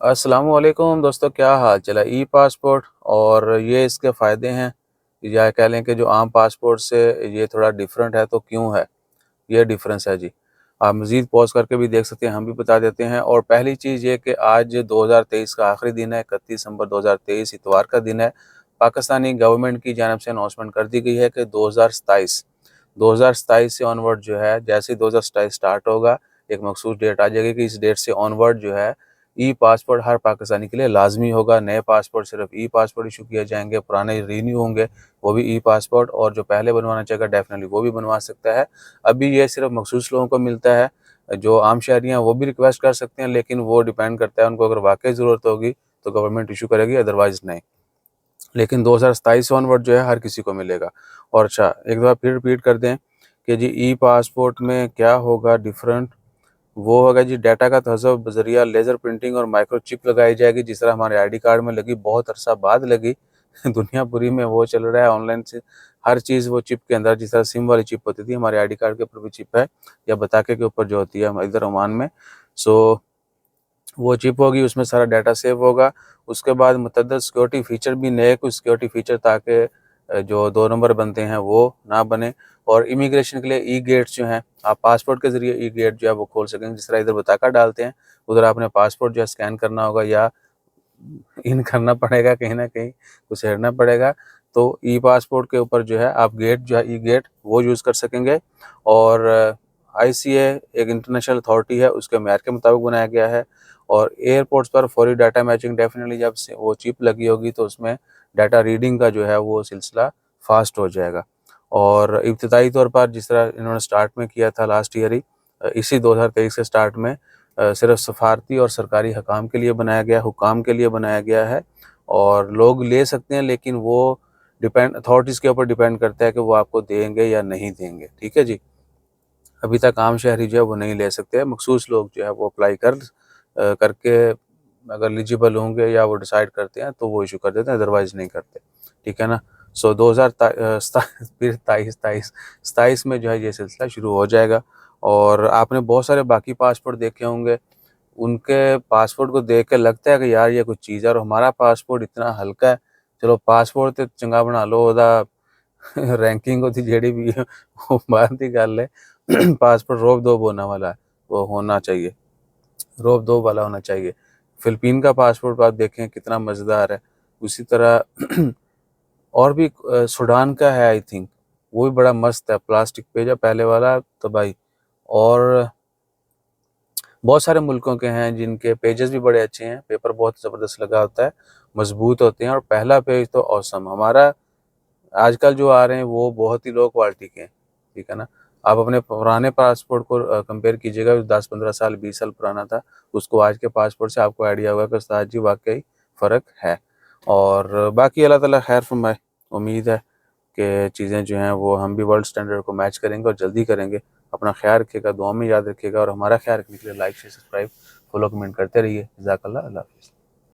अस्सलामुअलैकुम दोस्तों, क्या हाल चला। ई पासपोर्ट और ये इसके फ़ायदे हैं या कह लें कि जो आम पासपोर्ट से ये थोड़ा डिफरेंट है, तो क्यों है ये डिफरेंस है जी। आप मज़ीद पॉज़ करके भी देख सकते हैं, हम भी बता देते हैं। और पहली चीज़ ये कि आज 2023 का आखिरी दिन है, 31 दिसंबर 2023 इतवार का दिन है। पाकिस्तानी गवर्नमेंट की जानिब से अनाउंसमेंट कर दी गई है कि 2027 से ऑनवर्ड जो है, जैसे ही 2027 स्टार्ट होगा, एक मखसूस डेट आ जाएगी कि इस डेट से ऑनवर्ड जो है ई पासपोर्ट हर पाकिस्तानी के लिए लाजमी होगा। नए पासपोर्ट सिर्फ ई पासपोर्ट इशू किए जाएंगे, पुराने रीन्यू होंगे वो भी ई पासपोर्ट, और जो पहले बनवाना चाहेगा डेफिनेटली वो भी बनवा सकता है। अभी ये सिर्फ मखसूस लोगों को मिलता है, जो आम शहरी हैं वो भी रिक्वेस्ट कर सकते हैं, लेकिन वो डिपेंड करता है उनको, अगर वाकई ज़रूरत होगी तो गवर्नमेंट इशू करेगी, अदरवाइज़ नहीं। लेकिन 2027 ऑनवर्ड जो है हर किसी को मिलेगा। और अच्छा, एक बार फिर रिपीट कर दें कि जी ई पासपोर्ट में क्या होगा डिफरेंट। वो होगा जी, डाटा का तहज़्ज़ुब बज़रिया लेज़र प्रिंटिंग और माइक्रोचिप लगाई जाएगी, जिस तरह हमारे आईडी कार्ड में लगी, बहुत अरसा बाद लगी। दुनिया पूरी में वो चल रहा है ऑनलाइन से हर चीज़ वो चिप के अंदर, जिस तरह सिम वाली चिप होती थी, हमारे आईडी कार्ड के ऊपर भी चिप है, या बताके के ऊपर जो होती है हम इधर ओमान में। सो वो चिप होगी, उसमें सारा डाटा सेव होगा। उसके बाद मुतअद्दिद सिक्योरिटी फ़ीचर भी, नए कुछ सिक्योरिटी फ़ीचर, ताकि जो 2 नंबर बनते हैं वो ना बने। और इमिग्रेशन के लिए ई गेट्स जो हैं, आप पासपोर्ट के ज़रिए ई गेट जो है वो खोल सकेंगे। जिस तरह इधर बताका डालते हैं, उधर आपने पासपोर्ट जो है स्कैन करना होगा या इन करना पड़ेगा, कहीं न कहीं घुसेड़ना पड़ेगा। तो ई पासपोर्ट के ऊपर जो है आप गेट जो है, ई गेट वो यूज़ कर सकेंगे। और आईसीए एक इंटरनेशनल अथॉरिटी है, उसके मेयार के मुताबिक बनाया गया है। और एयरपोर्ट्स पर फौरी डाटा मैचिंग, डेफिनेटली जब से वो चिप लगी होगी तो उसमें डाटा रीडिंग का जो है वो सिलसिला फास्ट हो जाएगा। और इब्तिदाई तौर पर जिस तरह इन्होंने स्टार्ट में किया था लास्ट ईयर ही, इसी 2023 के स्टार्ट में सिर्फ सफारती और सरकारी हकाम के लिए बनाया गया, हुकाम के लिए बनाया गया है। और लोग ले सकते हैं, लेकिन वो डिपेंड अथॉरिटीज़ के ऊपर डिपेंड करता है कि वो आपको देंगे या नहीं देंगे। ठीक है जी। अभी तक आम शहरी जो है वो नहीं ले सकते हैं, मखसूस लोग जो है वो अप्लाई करके अगर एलिजिबल होंगे या वो डिसाइड करते हैं तो वो इशू कर देते हैं, अदरवाइज़ नहीं करते। ठीक है ना। सो 2027 में जो है ये सिलसिला शुरू हो जाएगा। और आपने बहुत सारे बाकी पासपोर्ट देखे होंगे, उनके पासपोर्ट को देख के लगता है कि यार ये कुछ चीज़ है, और हमारा पासपोर्ट इतना हल्का है। चलो पासपोर्ट तो चंगा बना लो, ओदा रैंकिंग होती जेड़ी भी है वो बात ही गल है। पासपोर्ट रोब दो होने वाला है, वो होना चाहिए, रोब दो वाला होना चाहिए। फिलिपीन का पासपोर्ट आप देखें कितना मज़ेदार है। उसी तरह और भी सूडान का है आई थिंक, वो भी बड़ा मस्त है, प्लास्टिक पेज है पहले वाला तो भाई। और बहुत सारे मुल्कों के हैं जिनके पेजेस भी बड़े अच्छे हैं, पेपर बहुत ज़बरदस्त लगा होता है, मजबूत होते हैं। और पहला पेज तो औसम, हमारा आजकल जो आ रहे हैं वो बहुत ही लो क्वालिटी के हैं। ठीक है ना। आप अपने पुराने पासपोर्ट को कंपेयर कीजिएगा, 10-15 साल 20 साल पुराना था, उसको आज के पासपोर्ट से आपको आइडिया होगा कि उस्ताद जी वाकई फ़र्क है। और बाकी अल्लाह ताला खैर फरमाए। उम्मीद है कि चीज़ें जो हैं वो हम भी वर्ल्ड स्टैंडर्ड को मैच करेंगे और जल्दी करेंगे। अपना ख्याल रखिएगा, दुआ में याद रखिएगा, और हमारा ख्याल रखने के लिए like share subscribe follow comment करते रहिए। जज़ाकल्लाह, अल्लाह हाफ़िज़।